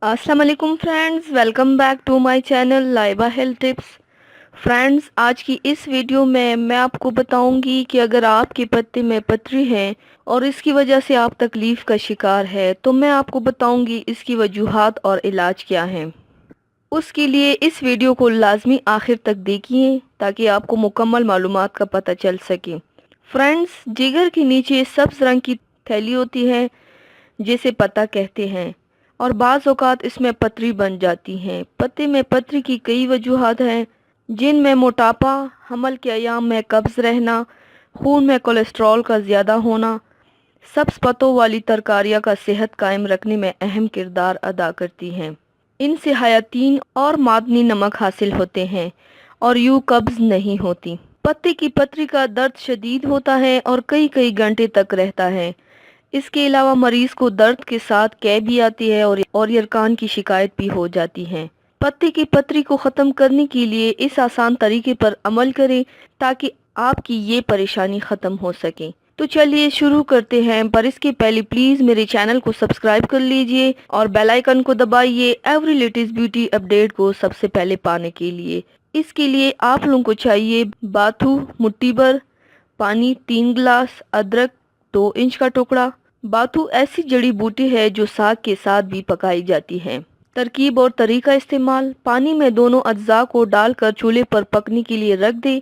अस्सलाम वालेकुम friends, welcome back to my channel Laiba health tips. Friends, आज की इस वीडियो में मैं आपको बताऊंगी कि अगर आपके पत्ते में पथरी है और इसकी वजह से आप तकलीफ का शिकार है तो मैं आपको बताऊंगी इसकी वजूहात और इलाज क्या है। उसके लिए इस वीडियो को लाजमी आखिर तक देखिए ताकि आपको मुकम्मल मालूमात का पता चल सके। फ्रेंड्स, जिगर के नीचे सब्ज रंग की थैली होती है जिसे पत्ता कहते हैं और बाज़ औक़ात इसमें पथरी बन जाती है। पत्ते में पथरी की कई वजूहात हैं जिनमें मोटापा, हमल के अयाम में कब्ज़ रहना, खून में कोलेस्ट्रॉल का ज़्यादा होना, सब्ज़ पत्तों वाली तरकारियाँ का सेहत कायम रखने में अहम किरदार अदा करती हैं। इनसे हयातीन और मादनी नमक हासिल होते हैं और यूँ कब्ज़ नहीं होती। पत्ते की पथरी का दर्द शदीद होता है और कई कई घंटे तक रहता है। इसके अलावा मरीज को दर्द के साथ कै भी आती है और यरकान की शिकायत भी हो जाती है। पत्ते की पथरी को ख़त्म करने के लिए इस आसान तरीके पर अमल करें ताकि आपकी ये परेशानी ख़त्म हो सके। तो चलिए शुरू करते हैं, पर इसके पहले प्लीज़ मेरे चैनल को सब्सक्राइब कर लीजिए और बेल आइकन को दबाइए एवरी लेटेस्ट ब्यूटी अपडेट को सबसे पहले पाने के लिए। इसके लिए आप लोगों को चाहिए बाथू मुट्ठी भर, पानी 3 गिलास, अदरक 2 इंच का टुकड़ा। बाथू ऐसी जड़ी बूटी है जो साग के साथ भी पकाई जाती है। तरकीब और तरीका इस्तेमाल: पानी में दोनों अज्जा को डालकर चूल्हे पर पकने के लिए रख दे।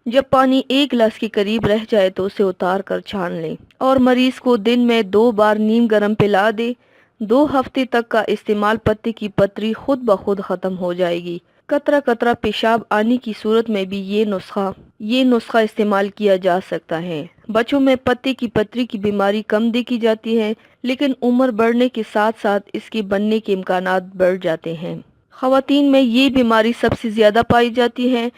जब पानी 1 गिलास के करीब रह जाए तो उसे उतार कर छान लें और मरीज को दिन में 2 बार नीम गर्म पिला दे। 2 हफ्ते तक का इस्तेमाल पत्ते की पथरी खुद ब खुद खत्म हो जाएगी। कतरा कतरा पेशाब आने की सूरत में भी ये नुस्खा इस्तेमाल किया जा सकता है। बच्चों में पत्ते की पथरी की बीमारी कम देखी जाती है, लेकिन उम्र बढ़ने के साथ साथ इसके बनने के इम्कानात बढ़ जाते हैं। ख़वातीन में ये बीमारी सबसे ज़्यादा पाई जाती है।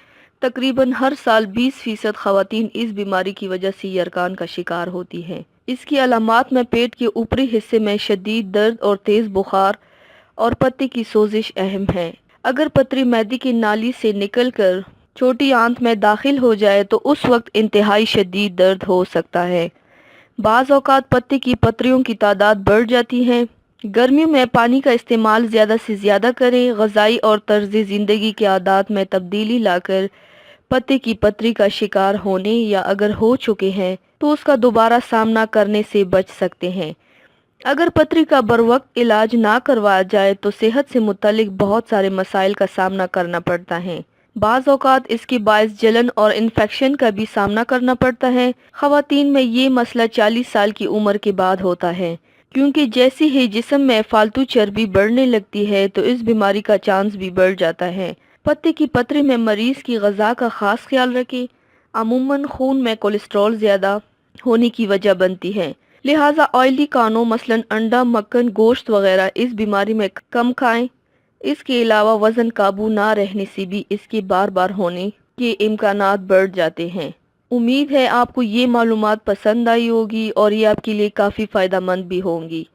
तकरीबन हर साल 20% ख़वातीन इस बीमारी की वजह से यरकान का शिकार होती हैं। इसकी अलामात में पेट के ऊपरी हिस्से में शदीद दर्द और तेज़ बुखार और पत्ते की सोजिश अहम है। अगर पथरी मैदे की नाली से निकलकर छोटी आंत में दाखिल हो जाए तो उस वक्त इंतहाई शदीद दर्द हो सकता है। बाज़ औक़ात पत्ते की पथरियों की तादाद बढ़ जाती है। गर्मियों में पानी का इस्तेमाल ज़्यादा से ज़्यादा करें। ग़िज़ाई और तर्ज़ ज़िंदगी के आदात में तब्दीली लाकर पत्ते की पथरी का शिकार होने या अगर हो चुके हैं तो उसका दोबारा सामना करने से बच सकते हैं। अगर पथरी का बरवक्त इलाज ना करवाया जाए तो सेहत से मुतालिक बहुत सारे मसाइल का सामना करना पड़ता है। बाज़ औक़ात इसके बायस जलन और इन्फेक्शन का भी सामना करना पड़ता है। ख़वातीन में ये मसला 40 साल की उम्र के बाद होता है, क्योंकि जैसे ही जिस्म में फालतू चर्बी बढ़ने लगती है तो इस बीमारी का चांस भी बढ़ जाता है। पत्ते की पथरी में मरीज़ की ग़िज़ा का ख़ास ख्याल रखें। अमूमन खून में कोलेस्ट्रॉल ज़्यादा होने की वजह बनती है, लिहाजा ऑयली खानों मसलन अंडा, मक्खन, गोश्त वगैरह इस बीमारी में कम खाएं। इसके अलावा वज़न काबू ना रहने से भी इसके बार बार होने के इम्कानात बढ़ जाते हैं। उम्मीद है आपको ये मालूमात पसंद आई होगी और ये आपके लिए काफ़ी फ़ायदेमंद भी होंगी।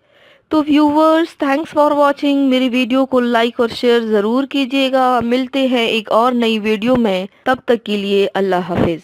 तो व्यूवर्स, थैंक्स फॉर वॉचिंग। मेरी वीडियो को लाइक और शेयर ज़रूर कीजिएगा। मिलते हैं एक और नई वीडियो में, तब तक के लिए अल्लाह हाफिज़।